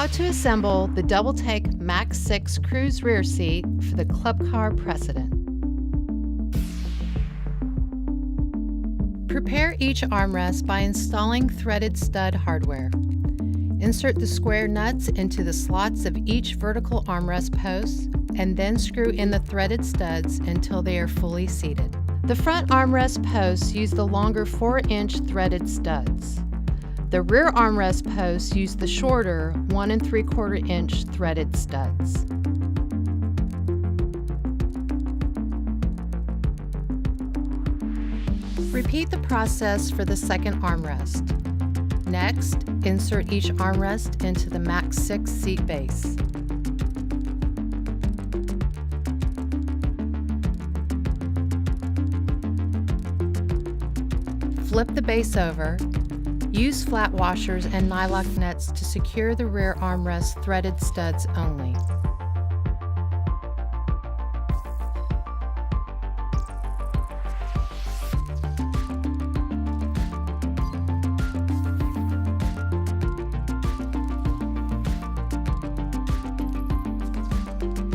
How to assemble the DoubleTake Max6 Cruz rear seat for the Club Car Precedent. Prepare each armrest by installing threaded stud hardware. Insert the square nuts into the slots of each vertical armrest post and then screw in the threaded studs until they are fully seated. The front armrest posts use the longer 4-inch threaded studs. The rear armrest posts use the shorter 1 3/4 inch threaded studs. Repeat the process for the second armrest. Next, insert each armrest into the Max6 seat base. Flip the base over. Use flat washers and nylock nuts to secure the rear armrest threaded studs only.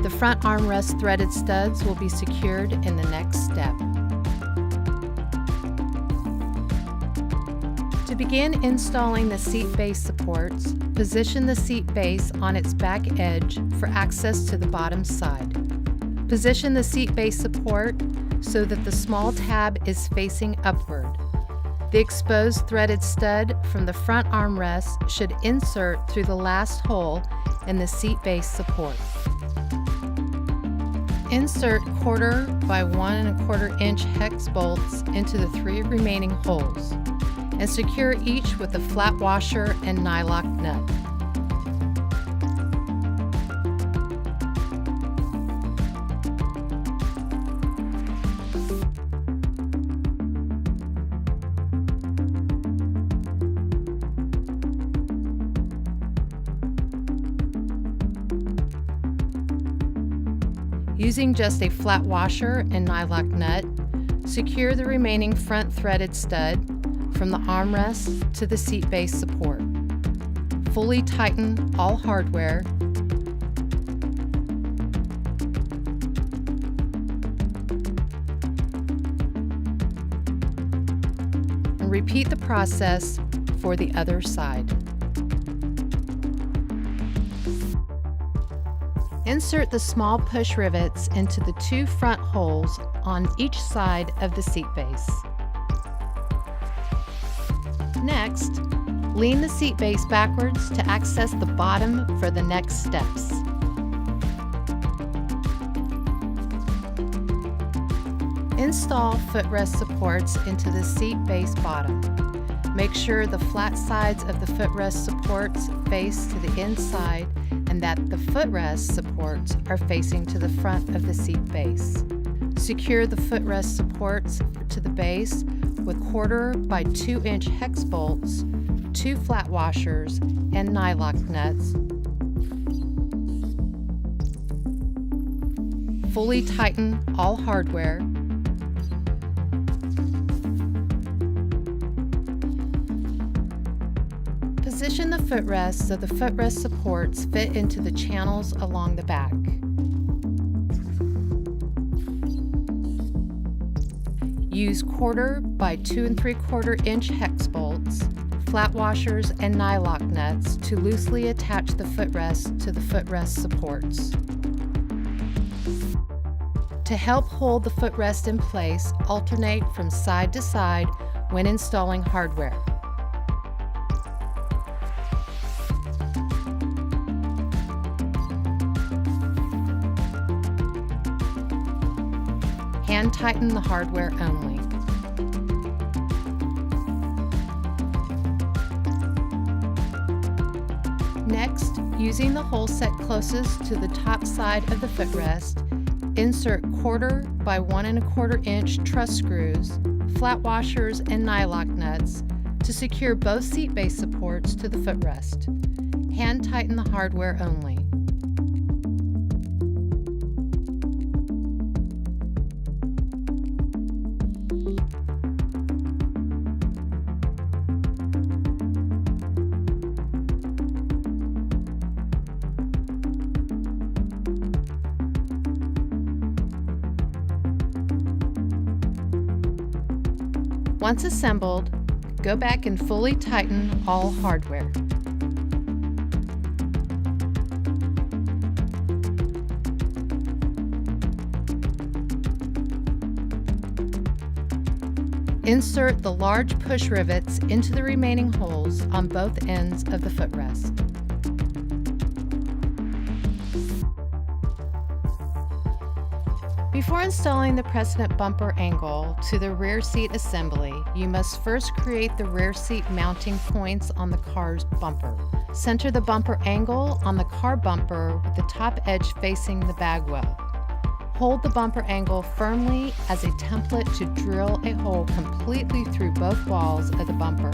The front armrest threaded studs will be secured in the next step. To begin installing the seat base supports, position the seat base on its back edge for access to the bottom side. Position the seat base support so that the small tab is facing upward. The exposed threaded stud from the front armrest should insert through the last hole in the seat base support. Insert 1/4 by 1 1/4 inch hex bolts into the 3 remaining holes, and secure each with a flat washer and nylock nut. Using just a flat washer and nylock nut, secure the remaining front threaded stud from the armrest to the seat base support. Fully tighten all hardware. And repeat the process for the other side. Insert the small push rivets into the 2 front holes on each side of the seat base. Next, lean the seat base backwards to access the bottom for the next steps. Install footrest supports into the seat base bottom. Make sure the flat sides of the footrest supports face to the inside and that the footrest supports are facing to the front of the seat base. Secure the footrest supports to the base with 1/4 by 2 inch hex bolts, 2 flat washers, and nylock nuts. Fully tighten all hardware. Position the footrest so the footrest supports fit into the channels along the back. Use 1/4 by 2 3/4 inch hex bolts, flat washers, and nylock nuts to loosely attach the footrest to the footrest supports. To help hold the footrest in place, alternate from side to side when installing hardware. Hand tighten the hardware only. Next, using the hole set closest to the top side of the footrest, insert 1/4 by 1 1/4 inch truss screws, flat washers, and nylock nuts to secure both seat base supports to the footrest. Hand tighten the hardware only. Once assembled, go back and fully tighten all hardware. Insert the large push rivets into the remaining holes on both ends of the footrest. Before installing the Precedent bumper angle to the rear seat assembly, you must first create the rear seat mounting points on the car's bumper. Center the bumper angle on the car bumper with the top edge facing the bagwell. Hold the bumper angle firmly as a template to drill a hole completely through both walls of the bumper.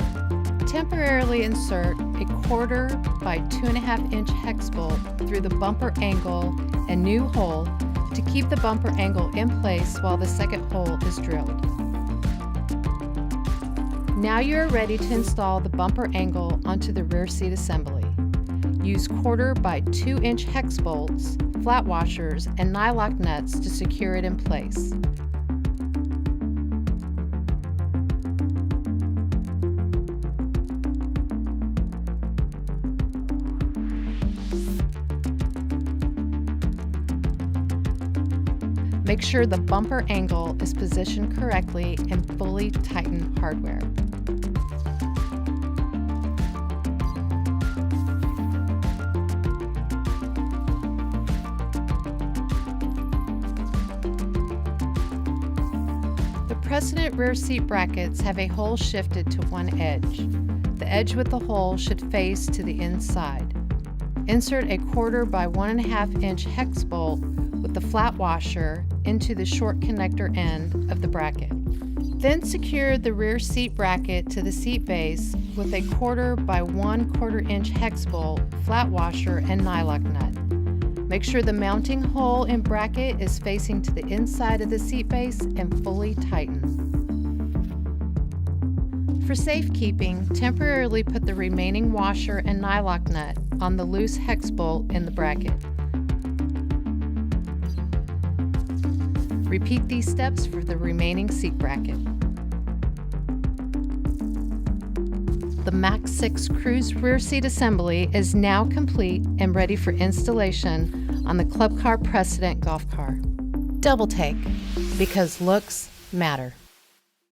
Temporarily insert a 1/4 by 2.5 inch hex bolt through the bumper angle and new hole to keep the bumper angle in place while the second hole is drilled. Now you are ready to install the bumper angle onto the rear seat assembly. Use 1/4 by 2 inch hex bolts, flat washers, and nylock nuts to secure it in place. Make sure the bumper angle is positioned correctly and fully tighten hardware. The Precedent rear seat brackets have a hole shifted to one edge. The edge with the hole should face to the inside. Insert a 1/4 by 1.5 inch hex bolt with the flat washer into the short connector end of the bracket. Then secure the rear seat bracket to the seat base with a 1/4 by 1/4 inch hex bolt, flat washer, and nylock nut. Make sure the mounting hole and bracket is facing to the inside of the seat base and fully tighten. For safekeeping, temporarily put the remaining washer and nylock nut on the loose hex bolt in the bracket. Repeat these steps for the remaining seat bracket. The Max6 Cruz rear seat assembly is now complete and ready for installation on the Club Car Precedent golf car. DoubleTake, because looks matter.